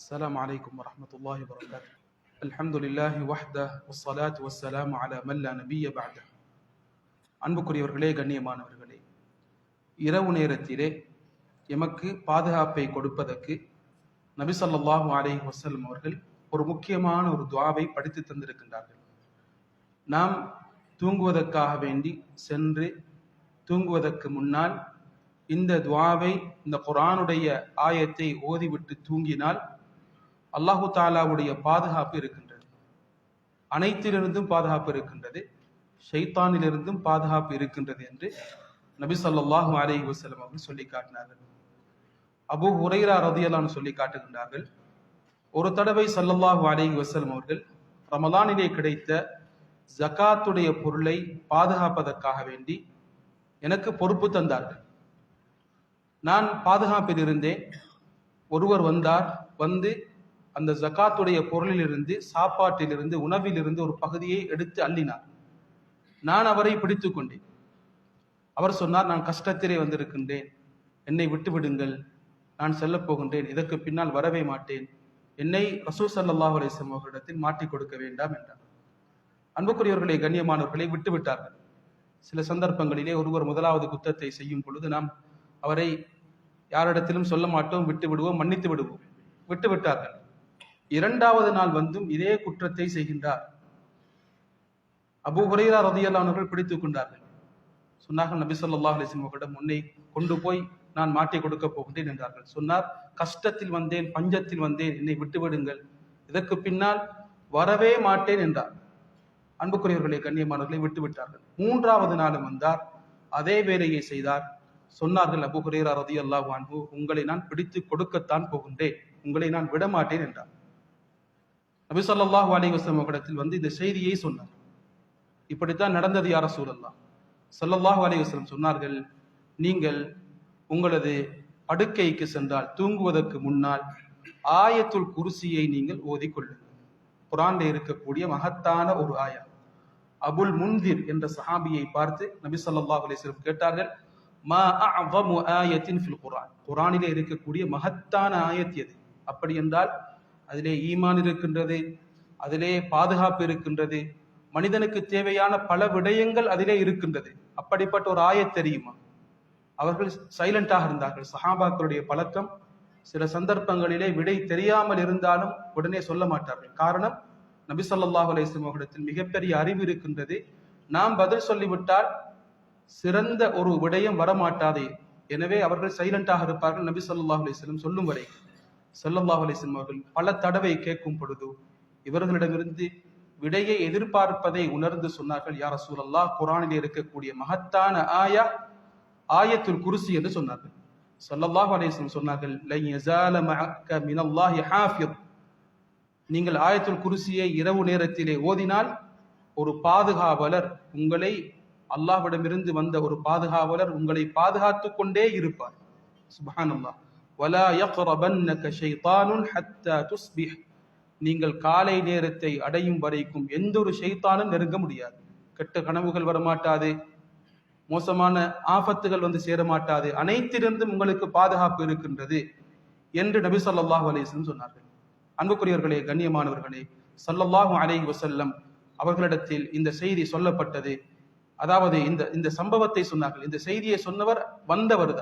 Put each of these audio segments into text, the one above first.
السلام عليكم ورحمة الله وبركاته. الحمد لله وحده والصلاة والسلام على من لا نبي بعده. அன்புக்குரியவர்களே, கண்ணியமானவர்களே, இரவு நேரத்திலே எமக்கு பாதுகாப்பை கொடுப்பதற்கு நபி ஸல்லல்லாஹு அலைஹி வஸல்லம் அவர்கள் ஒரு முக்கியமான ஒரு துஆவை படித்து தந்திருக்கின்றார்கள். நாம் தூங்குவதற்காக வேண்டி சென்று தூங்குவதற்கு முன்னால் இந்த துஆவை, இந்த குர்ஆனுடைய ஆயத்தை ஓதிவிட்டு தூங்கினால் அல்லாஹு தாலாவுடைய பாதுகாப்பு இருக்கின்றது. அனைத்திலிருந்தும் பாதுகாப்பு இருக்கின்றது, ஷைத்தானிலிருந்தும் பாதுகாப்பு இருக்கின்றது என்று நபி ஸல்லல்லாஹு அலைஹி வஸல்லம் அவர்கள் சொல்லி காட்டினார்கள். அபூ ஹுரைரா ரலியல்லாஹு அன்ஹு சொல்லி காட்டுகின்றார்கள், ஒரு தடவை ஸல்லல்லாஹு அலைஹி வஸல்லம் அவர்கள் ரமலானிலே கிடைத்த ஜகாத்துடைய பொருளை பாதுகாப்பதற்காக வேண்டி எனக்கு பொறுப்பு தந்தார்கள். நான் பாதுகாப்பில் இருந்தேன். ஒருவர் வந்தார். வந்து அந்த ஜகாத்துடைய பொருளிலிருந்து, சாப்பாட்டிலிருந்து, உணவிலிருந்து ஒரு பகுதியை எடுத்து அள்ளினார். நான் அவரை பிடித்து கொண்டேன். அவர் சொன்னார், நான் கஷ்டத்திலே வந்திருக்கின்றேன், என்னை விட்டு விடுங்கள், நான் செல்ல போகின்றேன், இதற்கு பின்னால் வரவே மாட்டேன், என்னை ரசூல் ஸல்லல்லாஹு அலைஹி வஸல்லம் அவர்களிடத்தில் மாட்டிக் கொடுக்க வேண்டாம் என்றார். அன்புக்குரியவர்களை, கண்ணியமானவர்களை விட்டு விட்டார்கள். சில சந்தர்ப்பங்களிலே ஒருவர் முதலாவது குற்றத்தை செய்யும் பொழுது நாம் அவரை யாரிடத்திலும் சொல்ல மாட்டோம், விட்டு விடுவோம், மன்னித்து விடுவோம். விட்டு விட்டார்கள். இரண்டாவது நாள் வந்தும் இதே குற்றத்தை செய்கின்றார். அபூ ஹுரைரா ரலியல்லாஹு அன்ஹு பிடித்துக் கொண்டார்கள். சொன்னார்கள், நபி ஸல்லல்லாஹு அலைஹி வஸல்லம் அவர்களிடம் உன்னை கொண்டு போய் நான் மாட்டிக் கொடுக்க போகின்றேன் என்றார்கள். சொன்னார், கஷ்டத்தில் வந்தேன், பஞ்சத்தில் வந்தேன், என்னை விட்டு விடுங்கள், இதற்கு பின்னால் வரவே மாட்டேன் என்றார். அன்புக்குரியவர்களை, கண்ணியமானவர்களை விட்டு விட்டார்கள். மூன்றாவது நாளும் வந்தார், அதே வேலையை செய்தார். சொன்னார்கள், அபூ ஹுரைரா ரலியல்லாஹு அன்ஹு, உங்களை நான் பிடித்து கொடுக்கத்தான் போகின்றேன், உங்களை நான் விடமாட்டேன் என்றார். நபி ஸல்லல்லாஹு அலைஹி வஸல்லம் அவர்களிடத்தில் வந்து இந்த செய்தியை சொன்னார். இப்படித்தான் நடந்தது யா ரசூலல்லாஹ். ஸல்லல்லாஹு அலைஹி வஸல்லம் சொன்னார்கள், நீங்கள் உங்களது படுக்கைக்கு சென்றால் தூங்குவதற்கு முன்னால் ஆயத்துல் குர்சியை நீங்கள் ஓதிக்கொள்ளுங்கள். குர்ஆனில் இருக்கக்கூடிய மகத்தான ஒரு ஆயா. அபுல் முன்திர் என்ற சஹாபியை பார்த்து நபி ஸல்லல்லாஹு அலைஹி வஸல்லம் கேட்டார்கள், மா அஅஸமு ஆயத்தின் ஃபில் குர்ஆன், குர்ஆனிலே இருக்கக்கூடிய மகத்தான ஆயத் எது? அப்படி என்றால் அதிலே ஈமான் இருக்கின்றது, அதிலே பாதுகாப்பு இருக்கின்றது, மனிதனுக்கு தேவையான பல விடயங்கள் அதிலே இருக்கின்றது. அப்படிப்பட்ட ஒரு ஆயத் தெரியுமா? அவர்கள் சைலண்டாக இருந்தார்கள். சஹாபாக்களுடைய பழக்கம், சில சந்தர்ப்பங்களிலே விடை தெரியாமல் இருந்தாலும் உடனே சொல்ல மாட்டார்கள். காரணம், நபி ஸல்லல்லாஹு அலைஹி வஸல்லம் அவர்களிடத்தில் மிகப்பெரிய அறிவு இருக்கின்றது. நாம் பதில் சொல்லிவிட்டால் சிறந்த ஒரு விடயம் வரமாட்டாதே. எனவே அவர்கள் சைலண்டாக இருப்பார்கள், நபி ஸல்லல்லாஹு அலைஹி வஸல்லம் சொல்லும் வரை. ஸல்லல்லாஹு அலைஹி வஸல்லம் அவர்கள் பல தடவை கேட்கும் பொழுது இவர்களிடமிருந்து விடையை எதிர்பார்ப்பதை உணர்ந்து சொன்னார்கள், யா ரசூலல்லாஹ், குர்ஆனிலே இருக்கக்கூடிய மகத்தான ஆயா ஆயத்துல் குர்சி என்று சொன்னார்கள். ஸல்லல்லாஹு அலைஹி வஸல்லம் சொன்னார்கள், லன் யஸால மஅக்க மினல்லாஹி ஹாஃபிஸ், நீங்கள் ஆயத்துல் குர்சியை இரவு நேரத்திலே ஓதினால் ஒரு பாதுகாவலர், உங்களை அல்லாஹ்விடமிருந்து வந்த ஒரு பாதுகாவலர் உங்களை பாதுகாத்துக் கொண்டே இருப்பார். சுப்ஹானல்லாஹ். வலா யக்ரபன்னக ஷைத்தானுன் ஹத்தா துஸ்பிஹ், நீங்கள் காலை நேரத்தை அடையும் வரைக்கும் எந்த ஒரு ஷைத்தானும் நெருங்க முடியாது. கெட்ட கனவுகள் வரமாட்டாது, மோசமான ஆபத்துகள் வந்து சேரமாட்டாது, அனைத்திலிருந்தும் உங்களுக்கு பாதுகாப்பு இருக்கின்றது என்று நபி ஸல்லல்லாஹு அலைஹி வஸல்லம் சொன்னார்கள். அன்புக்குரியவர்களே, கண்ணியமானவர்களே, ஸல்லல்லாஹு அலைஹி வஸல்லம் அவர்களிடத்தில் இந்த செய்தி சொல்லப்பட்டது. அதாவது இந்த சம்பவத்தை சொன்னார்கள். இந்த செய்தியை சொன்னவர் வந்தவர்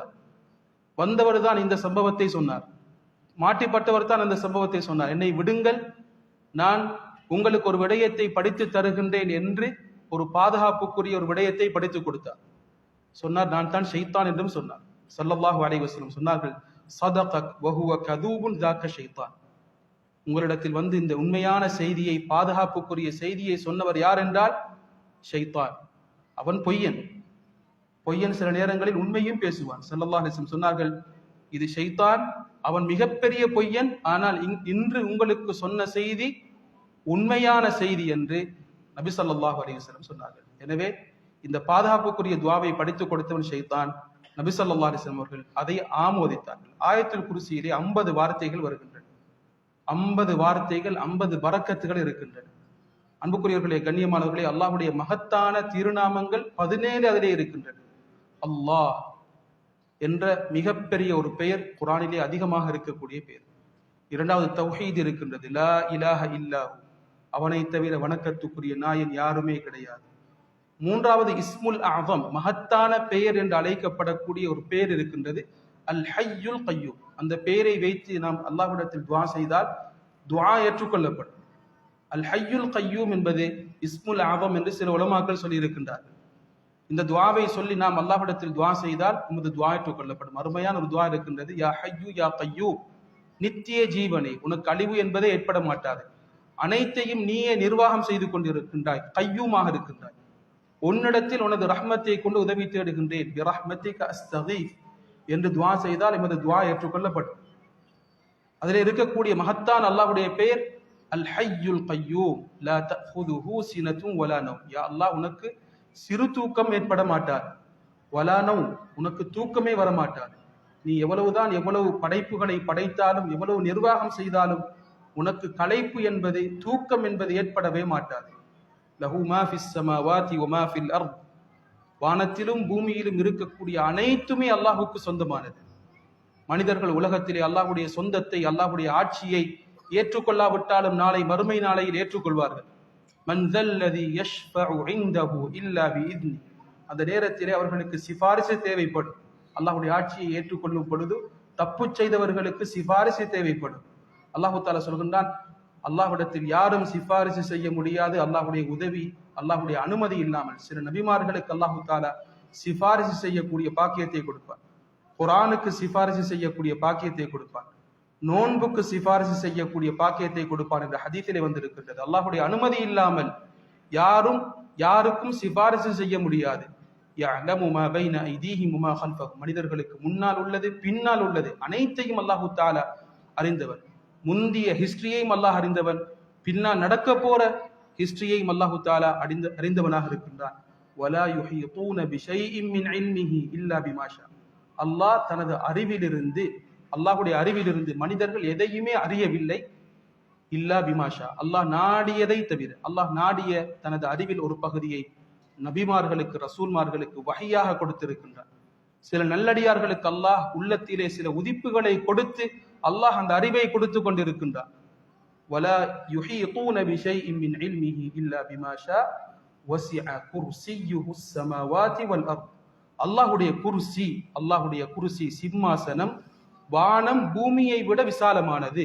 தான் இந்த சம்பவத்தை சொன்னார். மாட்டிப்பட்டவர் தான் அந்த சம்பவத்தை சொன்னார். என்னை விடுங்கள், நான் உங்களுக்கு ஒரு விடயத்தை படித்து தருகின்றேன் என்று ஒரு பாதுகாப்புக்குரிய ஒரு விடயத்தை படித்து கொடுத்தார். சொன்னார், நான் தான் ஷைத்தான் என்றும் சொன்னார். ஸல்லல்லாஹு அலைஹி வஸல்லம் சொன்னார்கள், ஸதகக் வஹுவ கதூபுன் ஸாக ஷைத்தான், உங்களிடத்தில் வந்து இந்த உண்மையான செய்தியை, பாதுகாப்புக்குரிய செய்தியை சொன்னவர் யார் என்றால் ஷைத்தான். அவன் பொய்யன். சில நேரங்களில் உண்மையும் பேசுவான். ஸல்லல்லாஹு அலைஹி வஸல்லம் சொன்னார்கள், இது ஷைத்தான், அவன் மிகப்பெரிய பொய்யன். ஆனால் இன்று உங்களுக்கு சொன்ன செய்தி உண்மையான செய்தி என்று நபி ஸல்லல்லாஹு அலைஹி வஸல்லம் சொன்னார்கள். எனவே இந்த பாதுகாப்புக்குரிய துஆவை படித்து கொடுத்தவன் ஷைத்தான். நபி ஸல்லல்லாஹு அலைஹி வஸல்லம் அவர்கள் அதை ஆமோதித்தார்கள். ஆயத்துல் குர்சியிலே 50 வார்த்தைகள் வருகின்றன. 50 வார்த்தைகள், 50 பரக்கத்துகள் இருக்கின்றன. அன்புக்குரியவர்களே, கண்ணியமானவர்களே, அல்லாஹ்வுடைய மகத்தான திருநாமங்கள் 17 அதிலே இருக்கின்றன. அல்லாஹ் என்ற மிகப்பெரிய ஒரு பெயர் குர்ஆனிலே அதிகமாக இருக்கக்கூடிய பெயர். இரண்டாவது தௌஹீத் இருக்கின்றது, லா இலாஹ இல்லாஹு, அவனை தவிர வணக்கத்துக்குரிய நாயன் யாருமே கிடையாது. மூன்றாவது இஸ்முல் அஸம், மகத்தான பெயர் என்று அழைக்கப்படக்கூடிய ஒரு பெயர் இருக்கின்றது, அல் ஹய்யுல் கய்யூம். அந்த பெயரை வைத்து நாம் அல்லாஹ்விடத்தில் துஆ செய்தால் துஆ ஏற்றுக்கொள்ளப்படும். அல் ஹய்யுல் கய்யூம் என்பது இஸ்முல் அஸம் என்று சில உலமாக்கள் சொல்லி இருக்கின்றார்கள். இந்த துஆவை சொல்லி நாம் அல்லாஹ்விடத்தில் துஆ செய்தால் நமது துஆ ஏற்றுக்கொள்ளப்படும். அருமையான ஒரு துஆ இருக்கின்றது, யா ஹய்யு யா கய்யூம், நித்திய ஜீவனே, உனக்கு அழிவு என்பதே ஏற்பட மாட்டாது, அனைத்தையும் நீயே நிர்வாகம் செய்து கொண்டிருக்கின்றாய், கையூமாக இருக்கின்றாய், உன்னிடத்தில் உனது ரஹ்மத்தை கொண்டு உதவி தேடுகின்றேன், பிரஹ்மத்திக அஸ்தகீஸ் என்று துஆ செய்தால் எமது துஆ ஏற்றுக்கொள்ளப்படும். அதில் இருக்கக்கூடிய மகத்தான் அல்லாஹ்வுடைய பெயர் அல் ஹய்யுல் கய்யூம், லா தஅஹுதுஹு சினத்துன் வலா நௌம். யா அல்லாஹ், உனக்கு சிறு தூக்கம் ஏற்பட மாட்டார், வலா நௌம், உனக்கு தூக்கமே வரமாட்டார். நீ எவ்வளவு படைப்புகளை படைத்தாலும் எவ்வளவு நிர்வாகம் செய்தாலும் உனக்கு களைப்பு என்பது, தூக்கம் என்பது ஏற்படவே மாட்டாது. லஹு மா ஃபிஸ் ஸமாவாதி வ மா ஃபில் அர்த், வானத்திலும் பூமியிலும் இருக்கக்கூடிய அனைத்துமே அல்லாஹ்வுக்கு சொந்தமானது. மனிதர்கள் உலகத்திலே அல்லாஹ்வுடைய சொந்தத்தை, அல்லாஹ்வுடைய ஆட்சியை ஏற்றுக்கொள்ளாவிட்டாலும் நாளை மறுமை நாளையில் ஏற்றுக்கொள்வார்கள். மன் ஸல்லதி யஷ்ஃபஉ இன்தஹு இல்லா பிஇذنி, அந்த நேரத்திலே அவர்களுக்கு சிபாரிசு தேவைப்படும். அல்லாஹ்வுடைய ஆட்சியை ஏற்றுக்கொள்ளும் பொழுது தப்பு செய்தவர்களுக்கு சிபாரிசு தேவைப்படும். அல்லாஹு தஆலா சொல்கின்றான், அல்லாஹ்விடத்தில் யாரும் சிபாரிசு செய்ய முடியாது அல்லாஹ்வுடைய உதவி, அல்லாஹ்வுடைய அனுமதி இல்லாமல். சில நபிமார்களுக்கு அல்லாஹு தஆலா சிபாரிசு செய்யக்கூடிய பாக்கியத்தை கொடுப்பார், குர்ஆனுக்கு சிபாரிசு செய்யக்கூடிய பாக்கியத்தை கொடுப்பார், நோன்புக்கு சிபாரிசு செய்யக்கூடிய பாக்கியத்தை கொடுப்பான் என்ற ஹதீஸிலே வந்திருக்கின்றது. அல்லாஹ்வுடைய அனுமதி இல்லாமல் யாருக்கும் சிபாரிசு செய்ய முடியாது. யஅலமு மா பைன ஐதீஹிம் வ மா கல்ஃபஹும், மனிதர்களுக்கு முன்னால் உள்ளது பின்னால் உள்ளது அனைத்தையும் அல்லாஹு தஆலா அறிந்தவன். முந்திய ஹிஸ்டரியையும் அல்லாஹ் அறிந்தவன், பின்னால் நடக்க போற ஹிஸ்டரியையும் அல்லாஹு தஆலா அறிந்தவனாக இருக்கின்றான். வலா யுஹீதூன பிஷைஇன் மின் இல்மிஹி இல்லா பிமா ஷா, அல்லாஹ் தனது அறிவிலிருந்து, அல்லாஹ்வுடைய அறிவிலிருந்து மனிதர்கள் எதையுமே அறியவில்லை, இல்லா பிமாஷா, அல்லாஹ் நாடியதை தவிர. அல்லாஹ் நாடிய தனது அறிவில் ஒரு பகுதியை நபிமார்களுக்கு, ரசூல்மார்களுக்கு வஹியாக கொடுத்திருக்கின்றார். சில நல்லடியார்களுக்கு அல்லாஹ் உள்ளத்திலே சில உதிப்புகளை கொடுத்து அல்லாஹ் அந்த அறிவை கொடுத்து கொண்டிருக்கின்றார். வலா யுஹீதூன பிஷைஇன் மின் இல்மிஹி இல்லா பிமா ஷா வஸிஅ குர்சிய்யுஹு ஸமாவாதி வல் அர்த், அல்லாஹ்வுடைய குர்சி, அல்லாஹ்வுடைய குர்சி சிம்மாசனம் வானம் பூமியை விட விசாலமானது.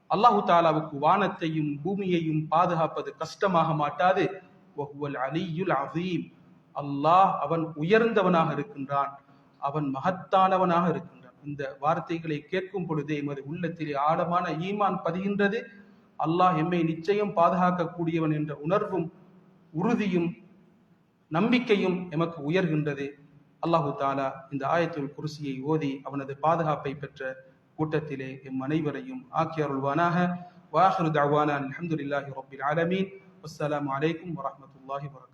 அல்லாஹு தஆலாவுக்கு வானத்தையும் பூமியையும் பாதுகாப்பது கஷ்டமாக மாட்டாது. வஹுவல் அலியுல் அஸீம், அல்லாஹ் அவன் உயர்ந்தவனாக இருக்கின்றான், அவன் மகத்தானவனாக இருக்கின்றான். இந்த வார்த்தைகளை கேட்கும் பொழுதே எமது உள்ளத்திலே ஆழமான ஈமான் பதிகின்றது. அல்லாஹ் எம்மை நிச்சயம் பாதுகாக்கக்கூடியவன் என்ற உணர்வும் உறுதியும் நம்பிக்கையும் எமக்கு உயர்கின்றது. அல்லாஹு தஆலா இந்த ஆயத்துல் குர்சியை ஓதி அவனது பாதுகாப்பை பெற்ற கூட்டத்திலே எம் அனைவரையும் ஆக்கி அருள்வானாக. வாஹிரு தஅவானா அல்ஹம்துலில்லாஹி ரப்பில் ஆலமீன். வஸ்ஸலாமு அலைக்கும் வரஹ்மத்துல்லாஹி வபரகாத்துஹு.